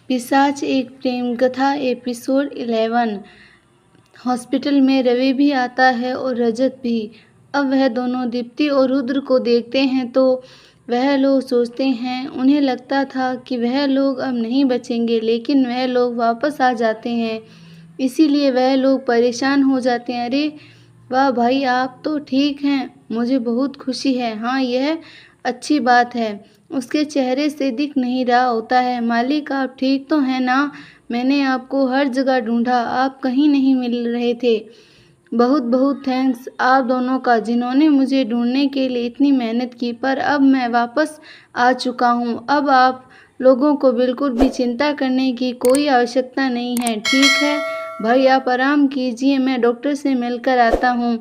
पिशाच एक प्रेम कथा एपिसोड 11। हॉस्पिटल में रवि भी आता है और रजत भी। अब वह दोनों दीप्ति और रुद्र को देखते हैं तो वह लोग सोचते हैं, उन्हें लगता था कि वह लोग अब नहीं बचेंगे, लेकिन वह लोग वापस आ जाते हैं। इसीलिए वह लोग परेशान हो जाते हैं। अरे वाह भाई, आप तो ठीक हैं, मुझे बहुत खुशी है। हाँ, यह अच्छी बात है। उसके चेहरे से दिख नहीं रहा होता है। मालिक, आप ठीक तो हैं ना? मैंने आपको हर जगह ढूंढा, आप कहीं नहीं मिल रहे थे। बहुत बहुत थैंक्स आप दोनों का, जिन्होंने मुझे ढूंढने के लिए इतनी मेहनत की। पर अब मैं वापस आ चुका हूँ। अब आप लोगों को बिल्कुल भी चिंता करने की कोई आवश्यकता नहीं है। ठीक है भाई, आप आराम कीजिए, मैं डॉक्टर से मिलकर आता हूँ।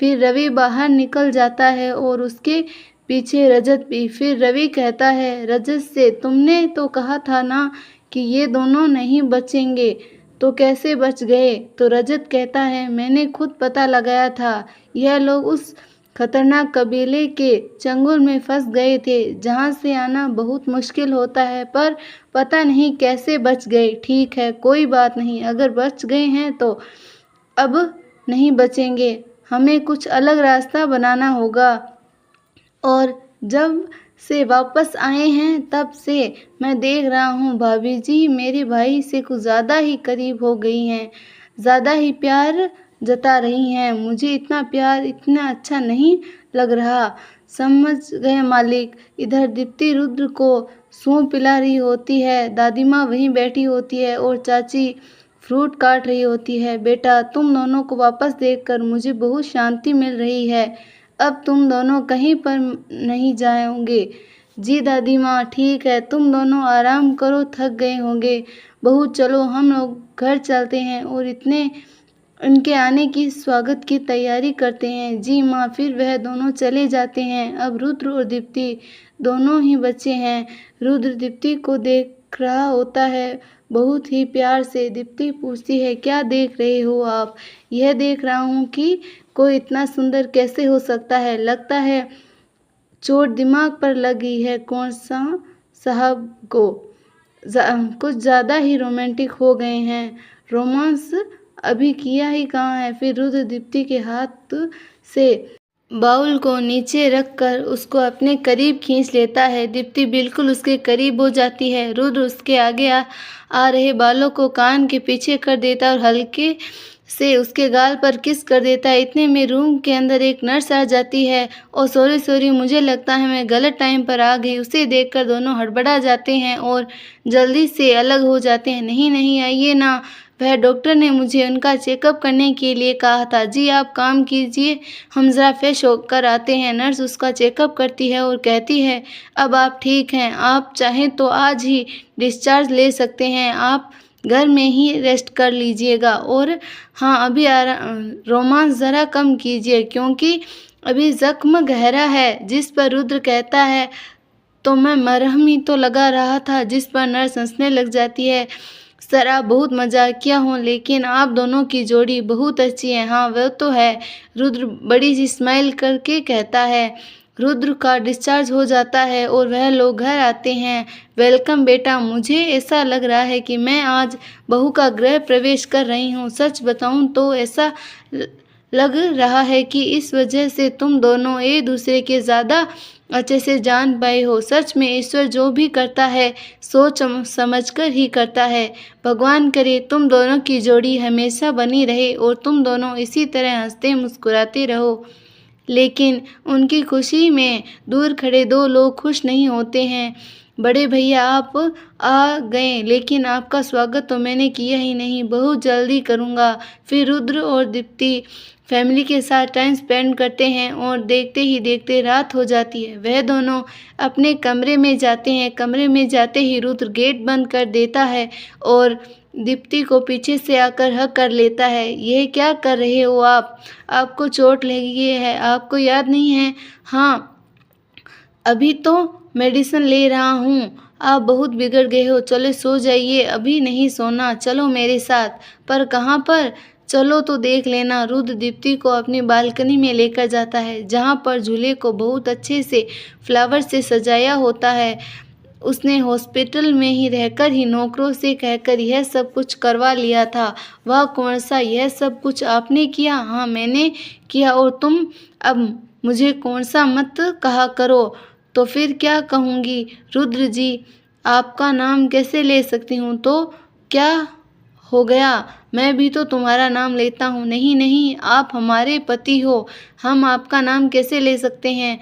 फिर रवि बाहर निकल जाता है और उसके पीछे रजत भी। फिर रवि कहता है रजत से, तुमने तो कहा था ना कि ये दोनों नहीं बचेंगे, तो कैसे बच गए? तो रजत कहता है, मैंने खुद पता लगाया था। यह लोग उस खतरनाक कबीले के चंगुल में फंस गए थे, जहां से आना बहुत मुश्किल होता है, पर पता नहीं कैसे बच गए। ठीक है, कोई बात नहीं, अगर बच गए हैं तो अब नहीं बचेंगे। हमें कुछ अलग रास्ता बनाना होगा। और जब से वापस आए हैं तब से मैं देख रहा हूँ भाभी जी मेरे भाई से कुछ ज़्यादा ही करीब हो गई हैं, ज़्यादा ही प्यार जता रही हैं। मुझे इतना प्यार इतना अच्छा नहीं लग रहा। समझ गए मालिक। इधर दीप्ति रुद्र को सूप पिला रही होती है, दादी माँ वहीं बैठी होती है और चाची फ्रूट काट रही होती है। बेटा, तुम दोनों को वापस देखकर मुझे बहुत शांति मिल रही है। अब तुम दोनों कहीं पर नहीं जाओगे। जी दादी माँ, ठीक है, तुम दोनों आराम करो, थक गए होंगे। बहू, चलो हम लोग घर चलते हैं और उनके आने की स्वागत की तैयारी करते हैं। जी माँ। फिर वह दोनों चले जाते हैं। अब रुद्र और दीप्ति दोनों ही बच्चे हैं। रुद्र दीप्ति को देख रहा होता है बहुत ही प्यार से। दीप्ति पूछती है, क्या देख रहे हो आप? यह देख रहा हूँ कि कोई इतना सुंदर कैसे हो सकता है। लगता है चोट दिमाग पर लगी है। कौन सा साहब को कुछ ज़्यादा ही रोमांटिक हो गए हैं। रोमांस अभी किया ही कहाँ है। फिर रुद्र दीप्ति के हाथ से बाउल को नीचे रखकर उसको अपने करीब खींच लेता है। दीप्ति बिल्कुल उसके करीब हो जाती है। रुद्र उसके आगे आ रहे बालों को कान के पीछे कर देता और हल्के से उसके गाल पर किस कर देता है। इतने में रूम के अंदर एक नर्स आ जाती है और सॉरी सॉरी, मुझे लगता है मैं गलत टाइम पर आ गई। उसे देखकर दोनों हड़बड़ा जाते हैं और जल्दी से अलग हो जाते हैं। नहीं नहीं, आइए ना, वह डॉक्टर ने मुझे उनका चेकअप करने के लिए कहा था। जी आप काम कीजिए, हम ज़रा फ्रेश होकर आते हैं। नर्स उसका चेकअप करती है और कहती है, अब आप ठीक हैं, आप चाहें तो आज ही डिस्चार्ज ले सकते हैं। आप घर में ही रेस्ट कर लीजिएगा। और हाँ, अभी रोमांस ज़रा कम कीजिए, क्योंकि अभी जख्म गहरा है। जिस पर रुद्र कहता है, तो मैं मरहम ही तो लगा रहा था। जिस पर नर्स हंसने लग जाती है, सर आप बहुत मजाकिया हो, लेकिन आप दोनों की जोड़ी बहुत अच्छी है। हाँ वह तो है, रुद्र बड़ी सी स्माइल करके कहता है। रुद्र का डिस्चार्ज हो जाता है और वह लोग घर आते हैं। वेलकम बेटा, मुझे ऐसा लग रहा है कि मैं आज बहू का गृह प्रवेश कर रही हूँ। सच बताऊँ तो ऐसा लग रहा है कि इस वजह से तुम दोनों एक दूसरे के ज़्यादा अच्छे से जान पाए हो। सच में ईश्वर जो भी करता है सोच समझकर ही करता है। भगवान करे तुम दोनों की जोड़ी हमेशा बनी रहे और तुम दोनों इसी तरह हंसते मुस्कुराते रहो। लेकिन उनकी खुशी में दूर खड़े दो लोग खुश नहीं होते हैं। बड़े भैया आप आ गए, लेकिन आपका स्वागत तो मैंने किया ही नहीं। बहुत जल्दी करूँगा। फिर रुद्र और दीप्ति फैमिली के साथ टाइम स्पेंड करते हैं और देखते ही देखते रात हो जाती है। वह दोनों अपने कमरे में जाते हैं। कमरे में जाते ही रुद्र गेट बंद कर देता है और दीप्ति को पीछे से आकर हक कर लेता है। यह क्या कर रहे हो आप? आपको चोट लगी है, आपको याद नहीं है? हाँ, अभी तो मेडिसिन ले रहा हूँ। आप बहुत बिगड़ गए हो, चलो सो जाइए। अभी नहीं सोना, चलो मेरे साथ। पर कहाँ पर? चलो तो देख लेना। रुद्र दीप्ति को अपनी बालकनी में लेकर जाता है, जहाँ पर झूले को बहुत अच्छे से फ्लावर से सजाया होता है। उसने हॉस्पिटल में ही रहकर ही नौकरों से कहकर यह सब कुछ करवा लिया था। वाह कुंवर सा, यह सब कुछ आपने किया? हाँ मैंने किया। और तुम अब मुझे कुंवर सा मत कहा करो। तो फिर क्या कहूँगी? रुद्र जी, आपका नाम कैसे ले सकती हूँ? तो क्या हो गया? मैं भी तो तुम्हारा नाम लेता हूँ। नहीं नहीं, आप हमारे पति हो, हम आपका नाम कैसे ले सकते हैं?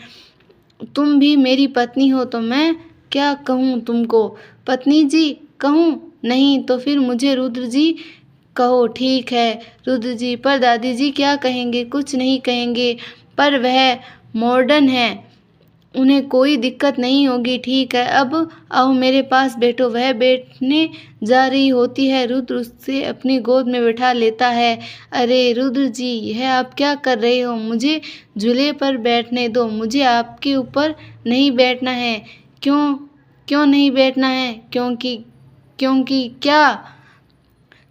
तुम भी मेरी पत्नी हो। तो मैं क्या कहूँ तुमको? पत्नी जी कहूँ? नहीं तो फिर मुझे रुद्र जी कहो। ठीक है रुद्र जी। पर दादी जी क्या कहेंगे? कुछ नहीं कहेंगे, पर वह मॉडर्न है, उन्हें कोई दिक्कत नहीं होगी। ठीक है, अब आओ मेरे पास बैठो। वह बैठने जा रही होती है। रुद्र उससे अपनी गोद में बैठा लेता है। अरे रुद्र जी, यह आप क्या कर रहे हो? मुझे झूले पर बैठने दो, मुझे आपके ऊपर नहीं बैठना है। क्यों? क्यों नहीं बैठना है? क्योंकि क्या?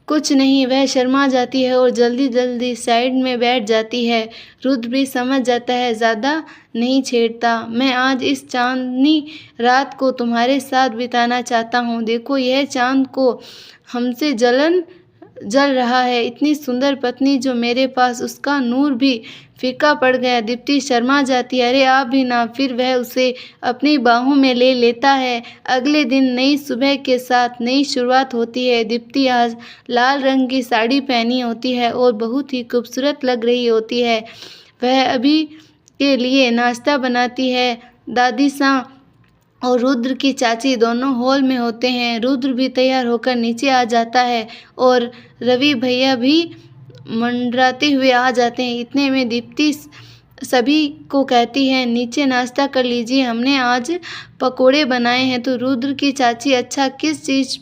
कुछ नहीं। वह शर्मा जाती है और जल्दी जल्दी साइड में बैठ जाती है। रुद्र भी समझ जाता है, ज़्यादा नहीं छेड़ता। मैं आज इस चांदनी रात को तुम्हारे साथ बिताना चाहता हूँ। देखो यह चांद को हमसे जल रहा है। इतनी सुंदर पत्नी जो मेरे पास, उसका नूर भी फीका पड़ गया। दीप्ति शर्मा जाती है। अरे आप भी ना। फिर वह उसे अपनी बाहों में ले लेता है। अगले दिन नई सुबह के साथ नई शुरुआत होती है। दीप्ति आज लाल रंग की साड़ी पहनी होती है और बहुत ही खूबसूरत लग रही होती है। वह अभी के लिए नाश्ता बनाती है। दादी सा और रुद्र की चाची दोनों हॉल में होते हैं। रुद्र भी तैयार होकर नीचे आ जाता है और रवि भैया भी मंडराते हुए आ जाते हैं। इतने में दीप्ति सभी को कहती है, नीचे नाश्ता कर लीजिए, हमने आज पकोड़े बनाए हैं। तो रुद्र की चाची, अच्छा किस चीज़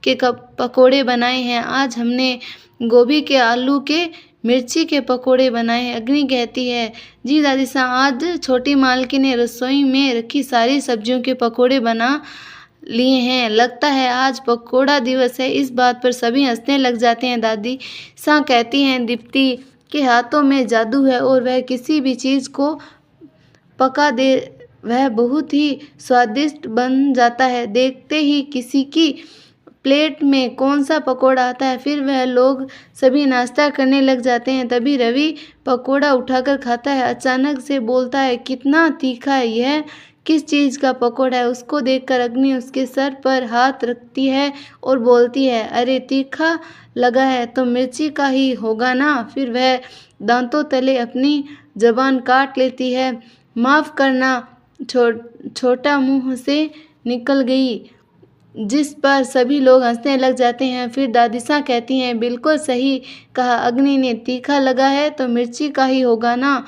के पकोड़े बनाए हैं? आज हमने गोभी के, आलू के, मिर्ची के पकोड़े बनाए हैं। अग्नि कहती है, जी दादी साहब, आज छोटी मालकिन ने रसोई में रखी सारी सब्जियों के पकोड़े बना लिए हैं। लगता है आज पकोड़ा दिवस है। इस बात पर सभी हंसने लग जाते हैं। दादी सा कहती हैं, दीप्ति के हाथों में जादू है और वह किसी भी चीज़ को पका दे, वह बहुत ही स्वादिष्ट बन जाता है। देखते ही किसी की प्लेट में कौन सा पकोड़ा आता है, फिर वह लोग सभी नाश्ता करने लग जाते हैं। तभी रवि पकोड़ा उठाकर खाता है। अचानक से बोलता है, कितना तीखा है, यह किस चीज़ का पकोड़ा है? उसको देखकर अग्नि उसके सर पर हाथ रखती है और बोलती है, अरे तीखा लगा है तो मिर्ची का ही होगा ना। फिर वह दांतों तले अपनी जबान काट लेती है। माफ़ करना, छोटा मुंह से निकल गई, जिस पर सभी लोग हंसने लग जाते हैं। फिर दादिसा कहती हैं, बिल्कुल सही कहा अग्नि ने, तीखा लगा है तो मिर्ची का ही होगा ना।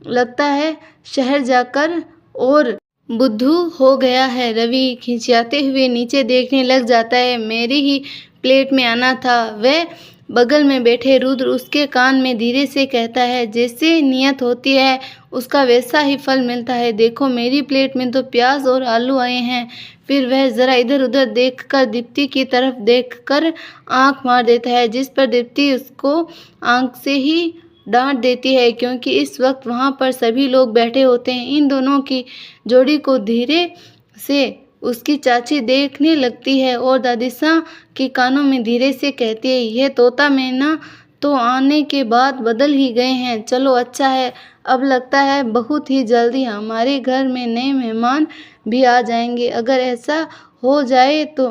लगता है शहर जाकर और बुद्धू हो गया है। रवि खिंचाते हुए नीचे देखने लग जाता है। मेरी ही प्लेट में आना था। वह बगल में बैठे रुद्र उसके कान में धीरे से कहता है, जैसे नियत होती है उसका वैसा ही फल मिलता है। देखो मेरी प्लेट में तो प्याज और आलू आए हैं। फिर वह ज़रा इधर उधर देखकर दीप्ति की तरफ देखकर आंख मार देता है, जिस पर दीप्ति उसको आंख से ही डांट देती है, क्योंकि इस वक्त वहाँ पर सभी लोग बैठे होते हैं। इन दोनों की जोड़ी को धीरे से उसकी चाची देखने लगती है और दादिसा के कानों में धीरे से कहती है, यह तोता मैना तो आने के बाद बदल ही गए हैं। चलो अच्छा है, अब लगता है बहुत ही जल्दी हमारे घर में नए मेहमान भी आ जाएंगे। अगर ऐसा हो जाए तो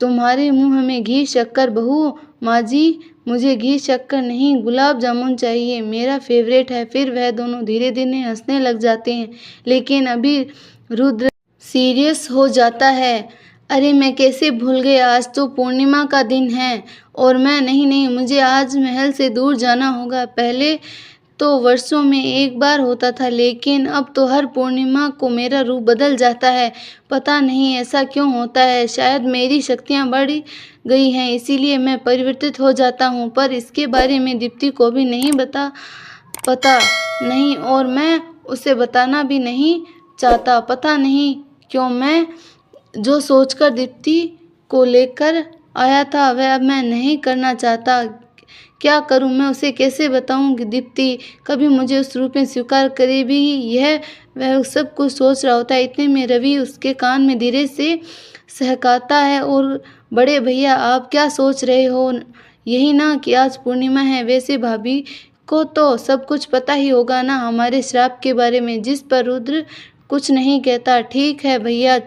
तुम्हारे मुंह में घी शक्कर। बहू माँ जी, मुझे घी शक्कर नहीं, गुलाब जामुन चाहिए, मेरा फेवरेट है। फिर वह दोनों धीरे धीरे हंसने लग जाते हैं, लेकिन अभी रुद्र सीरियस हो जाता है। अरे मैं कैसे भूल गई, आज तो पूर्णिमा का दिन है और मैं नहीं, मुझे आज महल से दूर जाना होगा। पहले तो वर्षों में एक बार होता था, लेकिन अब तो हर पूर्णिमा को मेरा रूप बदल जाता है। पता नहीं ऐसा क्यों होता है, शायद मेरी शक्तियाँ बढ़ गई हैं, इसीलिए मैं परिवर्तित हो जाता हूँ। पर इसके बारे में दीप्ति को भी नहीं पता नहीं, और मैं उसे बताना भी नहीं चाहता। पता नहीं क्यों मैं जो सोचकर दीप्ति को लेकर आया था वह अब मैं नहीं करना चाहता। क्या करूं मैं, उसे कैसे बताऊं कि दीप्ति कभी मुझे उस रूप में स्वीकार करे भी? यह वह सब कुछ सोच रहा होता है। इतने में रवि उसके कान में धीरे से सहकाता है, और बड़े भैया आप क्या सोच रहे हो? यही ना कि आज पूर्णिमा है। वैसे भाभी को तो सब कुछ पता ही होगा ना हमारे श्राप के बारे में। जिस पर रुद्र कुछ नहीं कहता। ठीक है भैया,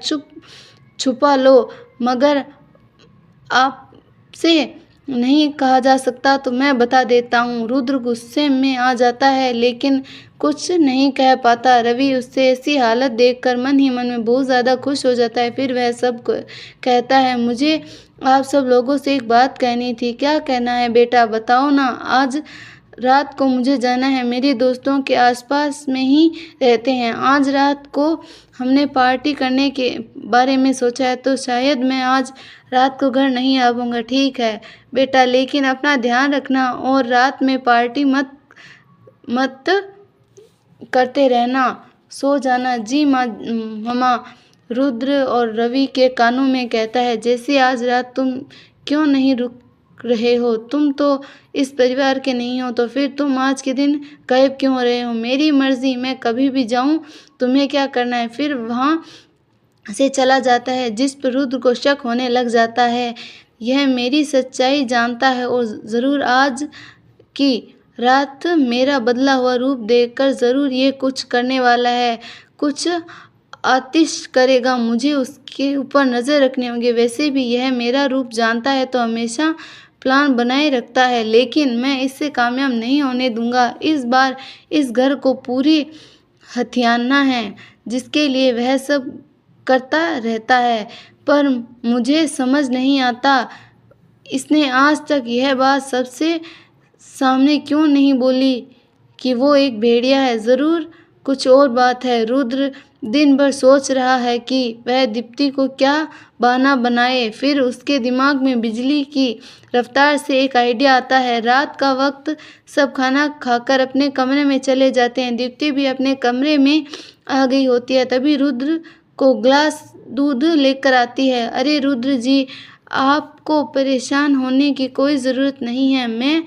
छुपा लो, मगर आपसे नहीं कहा जा सकता तो मैं बता देता हूँ। रुद्र गुस्से में आ जाता है, लेकिन कुछ नहीं कह पाता। रवि उससे ऐसी हालत देखकर मन ही मन में बहुत ज़्यादा खुश हो जाता है। फिर वह सब कहता है, मुझे आप सब लोगों से एक बात कहनी थी। क्या कहना है बेटा, बताओ ना। आज रात को मुझे जाना है, मेरे दोस्तों के आसपास में ही रहते हैं। आज रात को हमने पार्टी करने के बारे में सोचा है, तो शायद मैं आज रात को घर नहीं आऊँगा। ठीक है बेटा, लेकिन अपना ध्यान रखना और रात में पार्टी मत करते रहना, सो जाना। जी मामा, रुद्र और रवि के कानों में कहता है। जैसे आज रात तुम क्यों नहीं रुक रहे हो? तुम तो इस परिवार के नहीं हो, तो फिर तुम आज के दिन गायब क्यों हो रहे हो? मेरी मर्जी, मैं कभी भी जाऊं, तुम्हें क्या करना है? फिर वहाँ से चला जाता है, जिस पर रुद्र को शक होने लग जाता है। यह मेरी सच्चाई जानता है और ज़रूर आज की रात मेरा बदला हुआ रूप देखकर ज़रूर ये कुछ करने वाला है। कुछ आतिश करेगा, मुझे उसके ऊपर नज़र रखनी होगी। वैसे भी यह मेरा रूप जानता है तो हमेशा प्लान बनाए रखता है, लेकिन मैं इससे कामयाब नहीं होने दूंगा। इस बार इस घर को पूरी हथियाना है, जिसके लिए वह सब करता रहता है। पर मुझे समझ नहीं आता, इसने आज तक यह बात सबसे सामने क्यों नहीं बोली कि वो एक भेड़िया है। ज़रूर कुछ और बात है। रुद्र दिन भर सोच रहा है कि वह दीप्ति को क्या बहाना बनाए। फिर उसके दिमाग में बिजली की रफ्तार से एक आइडिया आता है। रात का वक्त सब खाना खाकर अपने कमरे में चले जाते हैं। दीप्ति भी अपने कमरे में आ गई होती है। तभी रुद्र को ग्लास दूध लेकर आती है। अरे रुद्र जी, आपको परेशान होने की कोई ज़रूरत नहीं है, मैं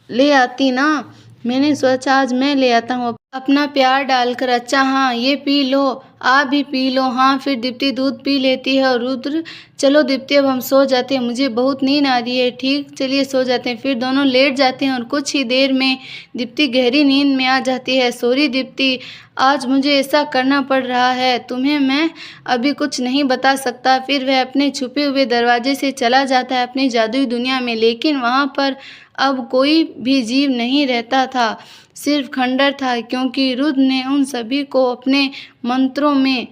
ले आती ना। मैंने सोचा आज मैं ले आता हूँ अपना प्यार डालकर। अच्छा हाँ, ये पी लो, आप भी पी लो। हाँ, फिर दीप्ति दूध पी लेती है और रुद्र, चलो दीप्ति अब हम सो जाते हैं, मुझे बहुत नींद आ रही है। ठीक, चलिए सो जाते हैं। फिर दोनों लेट जाते हैं और कुछ ही देर में दीप्ति गहरी नींद में आ जाती है। सॉरी दीप्ति, आज मुझे ऐसा करना पड़ रहा है, तुम्हें मैं अभी कुछ नहीं बता सकता। फिर वह अपने छुपे हुए दरवाजे से चला जाता है अपनी जादुई दुनिया में, लेकिन वहाँ पर अब कोई भी जीव नहीं रहता था, सिर्फ खंडर था, क्योंकि रुद्र ने उन सभी को अपने मंत्रों में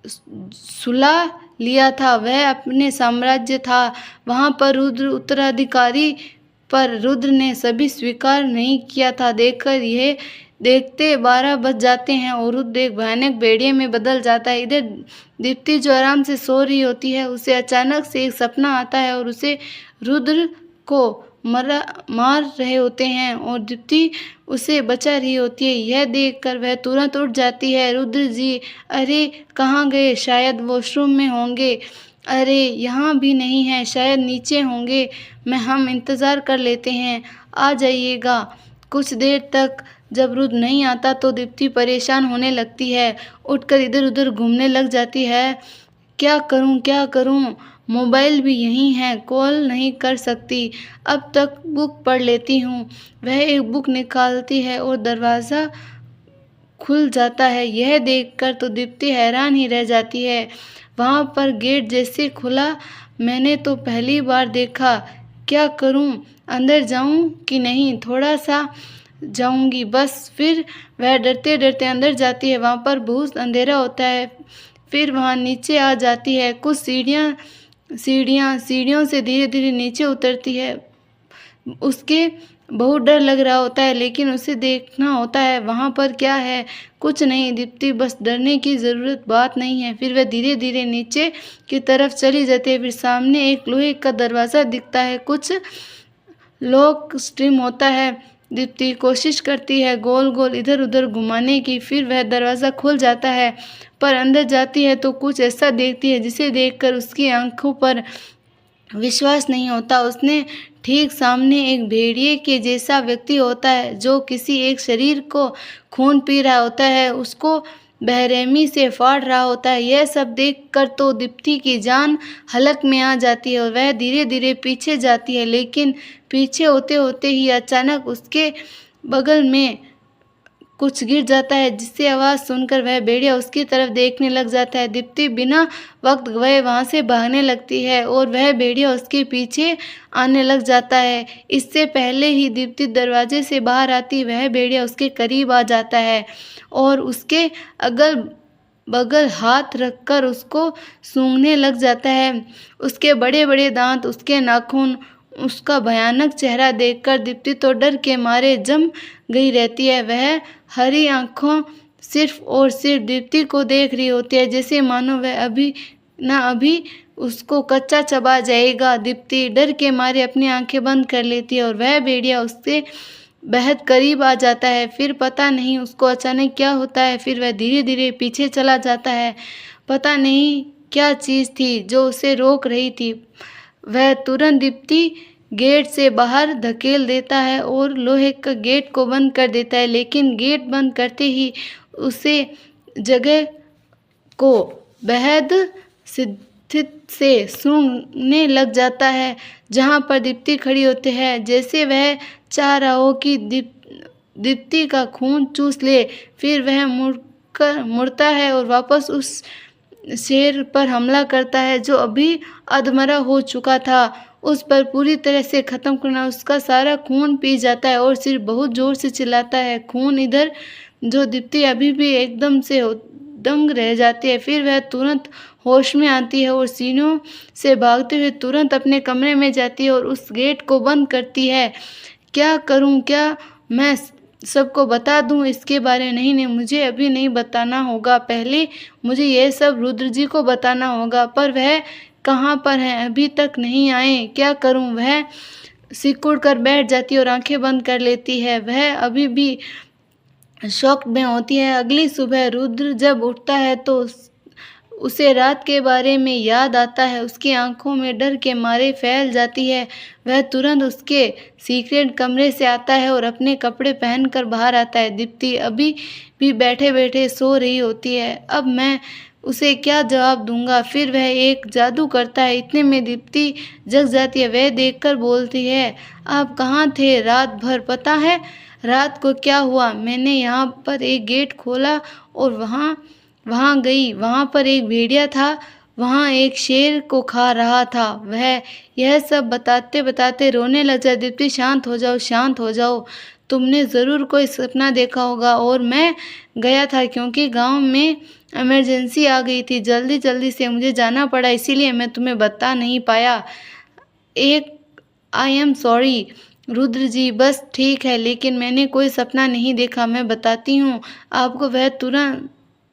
सुला लिया था। वह अपने साम्राज्य था, वहाँ पर रुद्र उत्तराधिकारी, पर रुद्र ने सभी स्वीकार नहीं किया था। देखते 12 बज जाते हैं और रुद्र एक भयानक भेड़िए में बदल जाता है। इधर दीप्ति जो आराम से सो रही होती है, उसे अचानक से एक सपना आता है और उसे रुद्र को मार रहे होते हैं और दीप्ति उसे बचा रही होती है। यह देखकर वह तुरंत उठ जाती है। रुद्र जी, अरे कहाँ गए? शायद वॉशरूम में होंगे। अरे यहाँ भी नहीं है, शायद नीचे होंगे। हम इंतज़ार कर लेते हैं, आ जाइएगा कुछ देर तक। जब रुद्र नहीं आता तो दीप्ति परेशान होने लगती है, उठकर इधर उधर घूमने लग जाती है। क्या करूं? मोबाइल भी यहीं है, कॉल नहीं कर सकती। अब तक बुक पढ़ लेती हूँ। वह एक बुक निकालती है और दरवाज़ा खुल जाता है। यह देखकर तो दीप्ति हैरान ही रह जाती है। वहाँ पर गेट जैसे खुला, मैंने तो पहली बार देखा। क्या करूँ, अंदर जाऊँ कि नहीं? थोड़ा सा जाऊँगी बस। फिर वह डरते डरते अंदर जाती है। वहाँ पर बहुत अंधेरा होता है। फिर वहाँ नीचे आ जाती है। कुछ सीढ़ियों से धीरे धीरे नीचे उतरती है। उसके बहुत डर लग रहा होता है, लेकिन उसे देखना होता है वहाँ पर क्या है। कुछ नहीं दीप्ति, बस डरने की ज़रूरत बात नहीं है। फिर वह धीरे धीरे नीचे की तरफ चली जाती है। फिर सामने एक लोहे का दरवाज़ा दिखता है, कुछ लॉक स्ट्रीम होता है। दीप्ति कोशिश करती है गोल गोल इधर उधर घुमाने की। फिर वह दरवाज़ा खुल जाता है, पर अंदर जाती है तो कुछ ऐसा देखती है जिसे देखकर उसकी आंखों पर विश्वास नहीं होता। उसने ठीक सामने एक भेड़िए के जैसा व्यक्ति होता है जो किसी एक शरीर को खून पी रहा होता है, उसको बेरहमी से फाड़ रहा होता है। यह सब देखकर तो दीप्ति की जान हलक में आ जाती है और वह धीरे धीरे पीछे जाती है, लेकिन पीछे होते होते ही अचानक उसके बगल में कुछ गिर जाता है, जिससे आवाज़ सुनकर वह भेड़िया उसकी तरफ देखने लग जाता है। दीप्ति बिना वक्त गए वहाँ से भागने लगती है और वह भेड़िया उसके पीछे आने लग जाता है। इससे पहले ही दीप्ति दरवाजे से बाहर आती, वह भेड़िया उसके करीब आ जाता है और उसके अगल बगल हाथ रखकर उसको सूंघने लग जाता है। उसके बड़े बड़े दांत, उसके नाखून, उसका भयानक चेहरा देखकर दीप्ति तो डर के मारे जम गई रहती है। वह हरी आंखों सिर्फ और सिर्फ दीप्ति को देख रही होती है, जैसे मानो वह अभी ना अभी उसको कच्चा चबा जाएगा। दीप्ति डर के मारे अपनी आंखें बंद कर लेती है और वह भेड़िया उससे बेहद करीब आ जाता है। फिर पता नहीं उसको अचानक क्या होता है, फिर वह धीरे धीरे पीछे चला जाता है। पता नहीं क्या चीज़ थी जो उसे रोक रही थी। वह तुरंत दीप्ति गेट से बाहर धकेल देता है और लोहे का गेट को बंद कर देता है, लेकिन गेट बंद करते ही उसे जगह को बेहद शिद्दत से सूंघने लग जाता है जहाँ पर दीप्ति खड़ी होती है, जैसे वह चाह रहा हो कि दीप्ति का खून चूस ले। फिर वह मुड़ता है और वापस उस शेर पर हमला करता है जो अभी अधमरा हो चुका था। उस पर पूरी तरह से ख़त्म करना, उसका सारा खून पी जाता है और सिर्फ बहुत ज़ोर से चिल्लाता है खून इधर, जो दीप्ति अभी भी एकदम से दंग रह जाती है। फिर वह तुरंत होश में आती है और सीनों से भागते हुए तुरंत अपने कमरे में जाती है और उस गेट को बंद करती है। क्या करूं? क्या मैं सबको बता दूं इसके बारे में? नहीं, मुझे अभी नहीं बताना होगा। पहले मुझे यह सब रुद्र जी को बताना होगा, पर वह कहाँ पर हैं? अभी तक नहीं आए। क्या करूं? वह सिकुड़ कर बैठ जाती है और आंखें बंद कर लेती है। वह अभी भी शॉक में होती है। अगली सुबह रुद्र जब उठता है तो उसे रात के बारे में याद आता है। उसकी आंखों में डर के मारे फैल जाती है। वह तुरंत उसके सीक्रेट कमरे से आता है और अपने कपड़े पहनकर बाहर आता है। दीप्ति अभी भी बैठे बैठे सो रही होती है। अब मैं उसे क्या जवाब दूंगा? फिर वह एक जादू करता है। इतने में दीप्ति जग जाती है। वह देखकर बोलती है, आप कहाँ थे रात भर? पता है रात को क्या हुआ? मैंने यहाँ पर एक गेट खोला और वहाँ गई। वहाँ पर एक भेड़िया था, वहाँ एक शेर को खा रहा था। वह यह सब बताते बताते रोने लग जाए। दीप्ति, शांत हो जाओ, शांत हो जाओ। तुमने ज़रूर कोई सपना देखा होगा और मैं गया था क्योंकि गांव में इमरजेंसी आ गई थी। जल्दी जल्दी से मुझे जाना पड़ा, इसीलिए मैं तुम्हें बता नहीं पाया। आई एम सॉरी रुद्र जी। बस ठीक है, लेकिन मैंने कोई सपना नहीं देखा, मैं बताती हूँ आपको। वह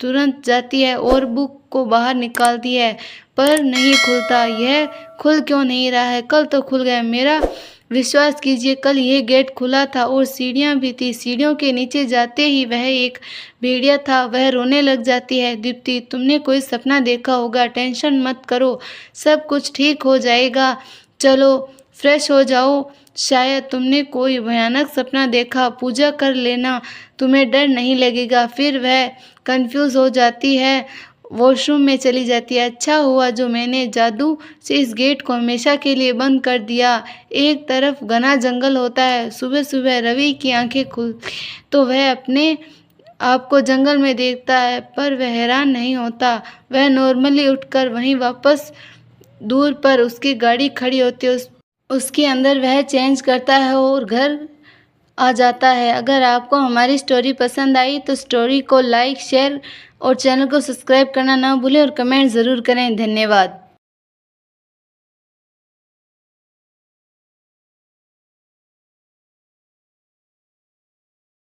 तुरंत जाती है और बुक को बाहर निकालती है, पर नहीं खुलता। यह खुल क्यों नहीं रहा है? कल तो खुल गया। मेरा विश्वास कीजिए, कल यह गेट खुला था और सीढ़ियाँ भी थी। सीढ़ियों के नीचे जाते ही वह एक भेड़िया था। वह रोने लग जाती है। दीप्ति, तुमने कोई सपना देखा होगा, टेंशन मत करो, सब कुछ ठीक हो जाएगा। चलो फ्रेश हो जाओ, शायद तुमने कोई भयानक सपना देखा। पूजा कर लेना, तुम्हें डर नहीं लगेगा। फिर वह कंफ्यूज हो जाती है, वॉशरूम में चली जाती है। अच्छा हुआ जो मैंने जादू से इस गेट को हमेशा के लिए बंद कर दिया। एक तरफ घना जंगल होता है। सुबह सुबह रवि की आंखें खुल तो वह अपने आपको जंगल में देखता है, पर वह हैरान नहीं होता। वह नॉर्मली उठकर वहीं वापस दूर पर उसकी गाड़ी खड़ी होती है, उसके अंदर वह चेंज करता है और घर आ जाता है। अगर आपको हमारी स्टोरी पसंद आई तो स्टोरी को लाइक, शेयर और चैनल को सब्सक्राइब करना ना भूलें और कमेंट ज़रूर करें। धन्यवाद।